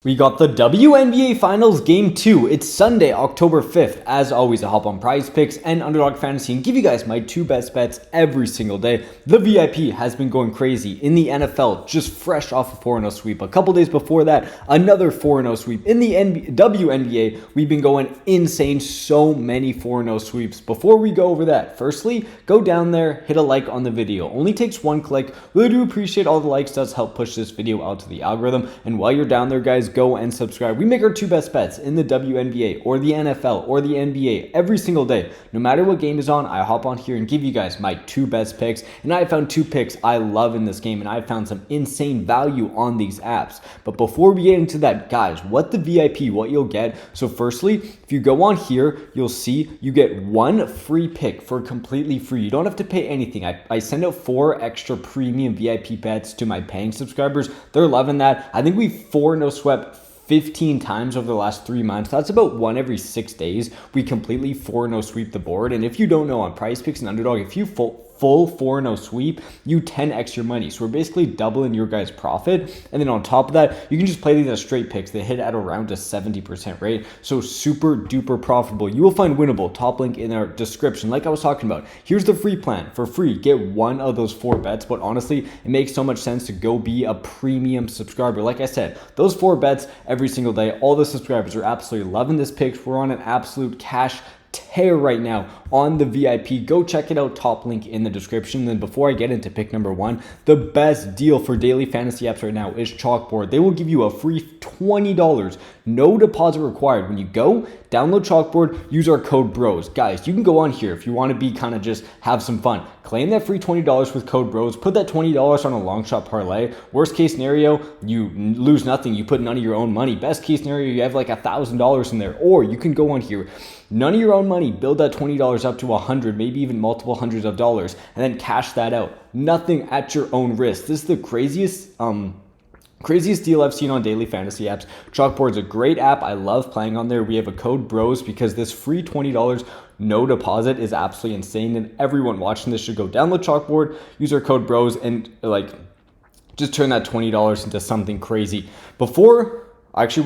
We got the WNBA Finals Game 2. It's Sunday, October 5th. As always, I hop on PrizePicks and Underdog Fantasy and give you guys my two best bets every single day. The VIP has been going crazy in the NFL, just fresh off a 4-0 sweep. A couple days before that, another 4-0 sweep. In the WNBA, we've been going insane. So many 4-0 sweeps. Before we go over that, firstly, go down there, hit a like on the video. Only takes one click. Really do appreciate all the likes. Does help push this video out to the algorithm. And while you're down there, guys, go and subscribe. We make our two best bets in the WNBA or the NFL or the NBA every single day. No matter what game is on, I hop on here and give you guys my two best picks. And I found two picks I love in this game, and I found some insane value on these apps. But before we get into that, guys, what the VIP, what you'll get. So firstly, if you go on here, you'll see you get one free pick for completely free. You don't have to pay anything. I send out 4 extra premium VIP bets to my paying subscribers. They're loving that. I think we 4-0 swept 15 times over the last 3 months. That's about one every 6 days. We completely 4-0 sweep the board. And if you don't know, on PrizePicks and Underdog, if you full 4-0 sweep, you 10x your money. So we're basically doubling your guys' profit. And then on top of that, you can just play these as straight picks. They hit at around a 70% rate. So super duper profitable. You will find Winible, top link in our description. Like I was talking about, here's the free plan. For free, get one of those 4 bets. But honestly, it makes so much sense to go be a premium subscriber. Like I said, those 4 bets every single day. All the subscribers are absolutely loving this pick. We're on an absolute cash tear right now on the VIP. Go check it out, top link in the description. Then before I get into pick number 1, the best deal for daily fantasy apps right now is Chalkboard. They will give you a free $20, no deposit required. When you go download Chalkboard, use our code BROS. Guys, you can go on here if you want to be kind of just have some fun. Claim that free $20 with code BROS. Put that $20 on a long shot parlay. Worst case scenario, you lose nothing. You put none of your own money. Best case scenario, you have like $1,000 in there. Or you can go on here, none of your own money, build that $20 up to $100, maybe even multiple hundreds of dollars, and then cash that out. Nothing at your own risk. This is the craziest deal I've seen on daily fantasy apps. Chalkboard's a great app. I love playing on there. We have a code BROS because this free $20 no deposit is absolutely insane, and everyone watching this should go download Chalkboard, use our code BROS, and just turn that $20 into something crazy. We're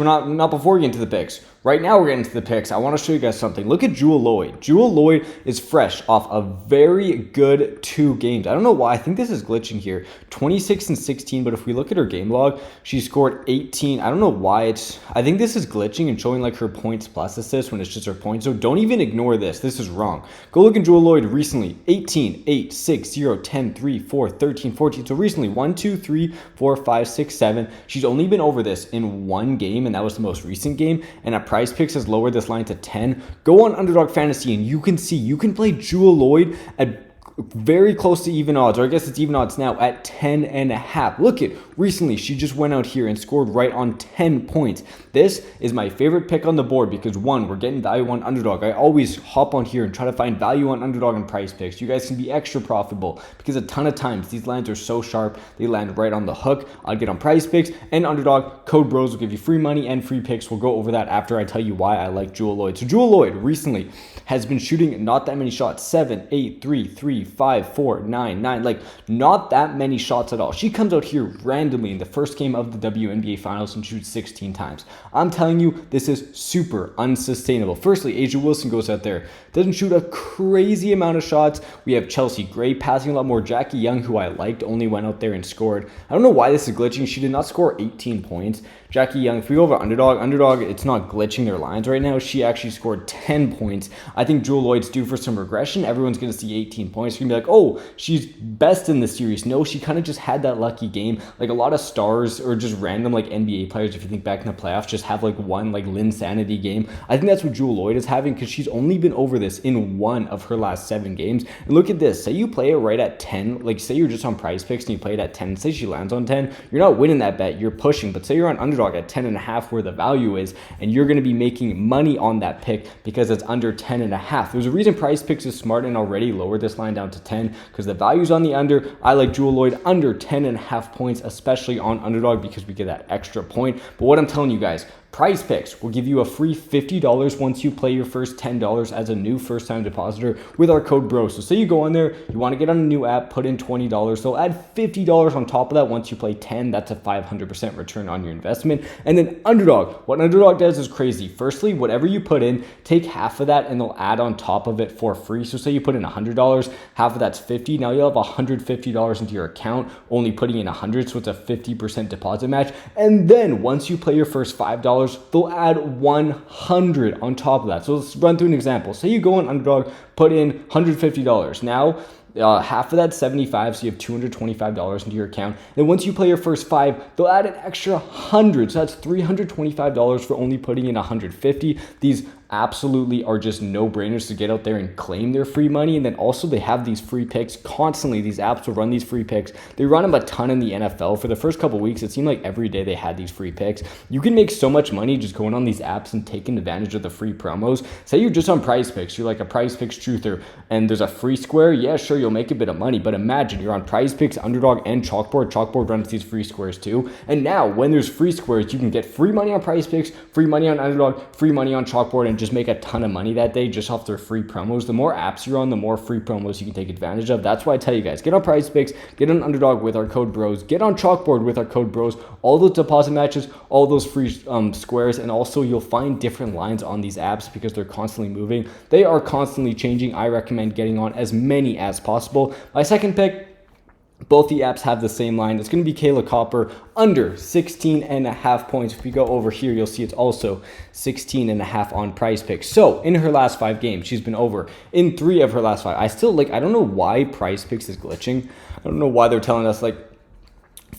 not before we get into the picks. Right now we're getting into the picks. I want to show you guys something. Look at Jewell Loyd. Jewell Loyd is fresh off a very good 2 games. I don't know why. I think this is glitching here. 26 and 16, but if we look at her game log, she scored 18. I don't know why I think this is glitching and showing like her points plus assists when it's just her points. So don't even ignore this. This is wrong. Go look at Jewell Loyd recently. 18, 8, 6, 0, 10, 3, 4, 13, 14. So recently 1, 2, 3, 4, 5, 6, 7. She's only been over this in 1 game, and that was the most recent game. And at PrizePicks has lowered this line to 10. Go on Underdog Fantasy and you can see you can play Jewell Loyd at very close to even odds, or I guess it's even odds now at 10.5. Look at recently she just went out here and scored right on 10 points. This is my favorite pick on the board because 1, we're getting value on Underdog. I always hop on here and try to find value on Underdog and PrizePicks. You guys can be extra profitable because a ton of times these lines are so sharp they land right on the hook. I'll get on PrizePicks and Underdog. Code BROS will give you free money and free picks. We'll go over that after I tell you why I like Jewell Loyd. So Jewell Loyd recently has been shooting not that many shots. 7, 8, 3, 3, 5, 4, 9, 9. Like not that many shots at all. She comes out here randomly in the first game of the WNBA Finals and shoots 16 times. I'm telling you, this is super unsustainable. Firstly, A'ja Wilson goes out there, doesn't shoot a crazy amount of shots. We have Chelsea Gray passing a lot more. Jackie Young, who I liked, only went out there and scored. I don't know why this is glitching. She did not score 18 points. Jackie Young, if we go over Underdog, it's not glitching their lines right now. She actually scored 10 points. I think Jewell Loyd's due for some regression. Everyone's going to see 18 points. You're going to be like, oh, she's best in the series. No, she kind of just had that lucky game. Like a lot of stars or just random like NBA players, if you think back in the playoffs, just have like one like Linsanity game. I think that's what Jewell Loyd is having because she's only been over this in 1 of her last 7 games. And look at this. Say you play it right at 10. Like say you're just on PrizePicks and you play it at 10. Say she lands on 10. You're not winning that bet. You're pushing. But say you're on Underdog at 10.5 where the value is, and you're going to be making money on that pick because it's under 10.5. There's a reason PrizePicks is smart and already lowered this line down to 10 because the value's on the under. I like Jewell Loyd under 10.5 points, especially on Underdog because we get that extra point. But what I'm telling you guys, PrizePicks will give you a free $50 once you play your first $10 as a new first-time depositor with our code BROS. So say you go on there, you want to get on a new app, put in $20. They'll add $50 on top of that once you play 10. That's a 500% return on your investment. And then Underdog. What Underdog does is crazy. Firstly, whatever you put in, take half of that and they'll add on top of it for free. So say you put in $100, half of that's $50. Now you'll have $150 into your account, only putting in $100, so it's a 50% deposit match. And then once you play your first $5, they'll add $100 on top of that. So let's run through an example. Say you go on Underdog, put in $150. Now, half of that 75, so you have $225 into your account. Then once you play your first 5, they'll add an extra 100, so that's $325 for only putting in 150. These absolutely are just no-brainers to get out there and claim their free money. And then also they have these free picks constantly. These apps will run these free picks. They run them a ton in the NFL. For the first couple of weeks, it seemed like every day they had these free picks. You can make so much money just going on these apps and taking advantage of the free promos. Say you're just on PrizePicks, you're like a PrizePicks truther, and there's a free square. Yeah, sure, you'll make a bit of money, but imagine you're on PrizePicks, Underdog, and Chalkboard. Chalkboard runs these free squares too. And now when there's free squares, you can get free money on PrizePicks, free money on Underdog, free money on Chalkboard, and just make a ton of money that day just off their free promos. The more apps you're on, the more free promos you can take advantage of. That's why I tell you guys, get on PrizePicks, get on Underdog with our code BROS, get on Chalkboard with our code BROS, all those deposit matches, all those free squares, and also you'll find different lines on these apps because they're constantly moving. They are constantly changing. I recommend getting on as many as possible. My second pick, both the apps have the same line. It's going to be Kahleah Copper under 16.5 points. If you go over here, you'll see it's also 16.5 on PrizePicks. So in her last 5 games, she's been over in 3 of her last 5. I don't know why PrizePicks is glitching. I don't know why they're telling us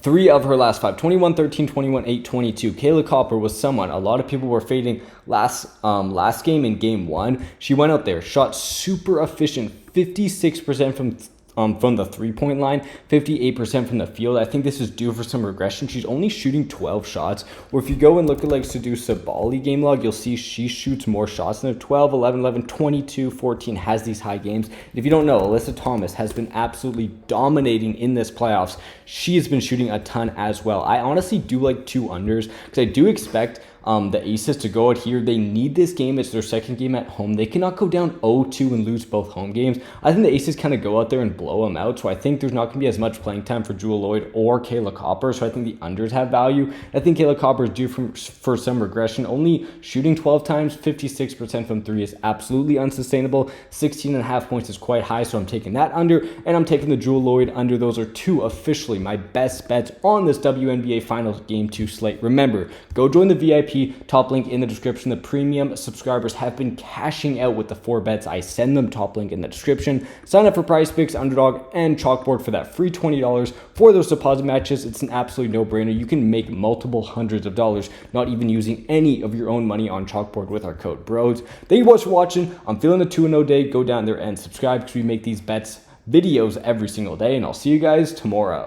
3 of her last 5, 21-13, 21-8, 22. Kahleah Copper was someone a lot of people were fading last game in game 1. She went out there, shot super efficient, 56% from the 3-point line, 58% from the field. I think this is due for some regression. She's only shooting 12 shots, or if you go and look at Sadhu Sabali game log, you'll see she shoots more shots than her. 12, 11, 11, 22, 14 has these high games. And if you don't know, Alyssa Thomas has been absolutely dominating in this playoffs. She has been shooting a ton as well. I honestly do like 2 unders because I do expect the Aces to go out here. They need this game. It's their second game at home. They cannot go down 0-2 and lose both home games. I think the Aces kind of go out there and blow them out. So I think there's not going to be as much playing time for Jewell Loyd or Kahleah Copper. So I think the unders have value. I think Kahleah Copper is due for some regression. Only shooting 12 times, 56% from 3 is absolutely unsustainable. 16.5 points is quite high. So I'm taking that under, and I'm taking the Jewell Loyd under. Those are 2 officially my best bets on this WNBA Finals Game 2 slate. Remember, go join the VIP. Top link in the description. The premium subscribers have been cashing out with the 4 bets. I send them, top link in the description. Sign up for PrizePicks, Underdog, and Chalkboard for that free $20 for those deposit matches. It's an absolute no-brainer. You can make multiple hundreds of dollars, not even using any of your own money on Chalkboard with our code BROS. Thank you guys for watching. I'm feeling a 2-0 day. Go down there and subscribe because we make these bets videos every single day, and I'll see you guys tomorrow.